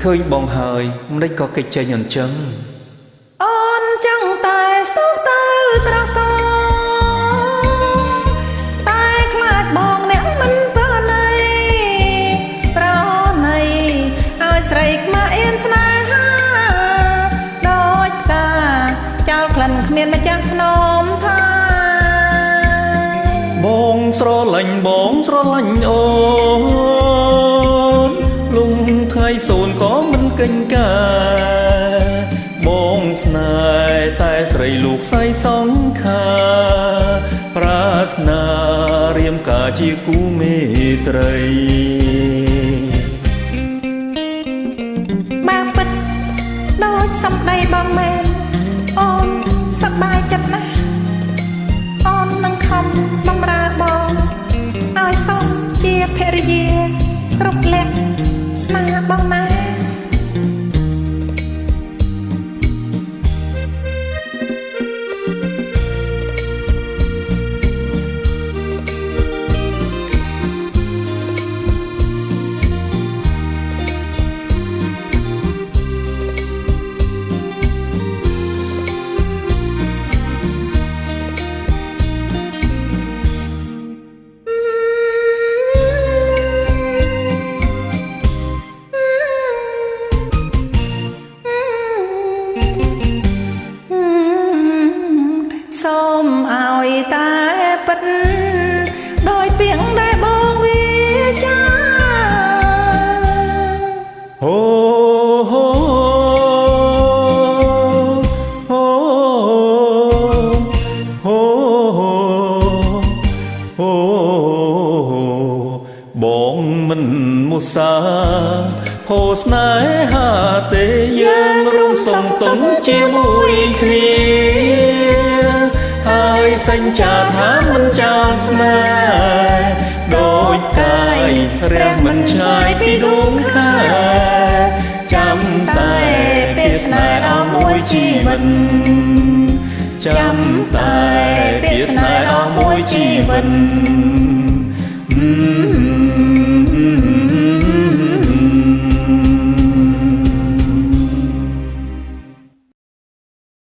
ឃើញបងហើយមិនដេចក៏គេចចេញអញ្ចឹងអូនចឹងតែស្ទុះទៅត្រកោតែខ្លាចបងអ្នកមិនប្រណីឲ្យស្រីខ្មាស់អៀនស្នេហាដូចផ្កាចោលក្លិនគ្មានម្ចាស់ភ្នំថាបងស្រឡាញ់អូនលំថ្ងៃសូនក៏មិនកិញ្កាបងស្នេហ៍តែស្រីលោកស្រីសង្ខាប្រាថ្នារៀមការជាគូមេត្រីបាពិតដូចសំដីបងមែនអូនសប្បាយចិត្តណាស់អូននឹងខំបំរើបងឲ្យសមជាភរិយាគ្រប់លក្ខណាបងណាសូមឲ្យតែពិតដោយពាក្យដែលបងវាចាអូបងមិនមុសាផោស្នេហាទេយើងរួមសុំទុំជាមួយគ្នាហើយសញ្ចាថាមិនចោលស្នេហ៍ដូចកាយរះមិនឆ្ងាយពីដួងខែចាំតែពេលស្នេហ៍អស់មួយជីវិតចាំតែពេលស្នេហ៍អស់មួយជីវិត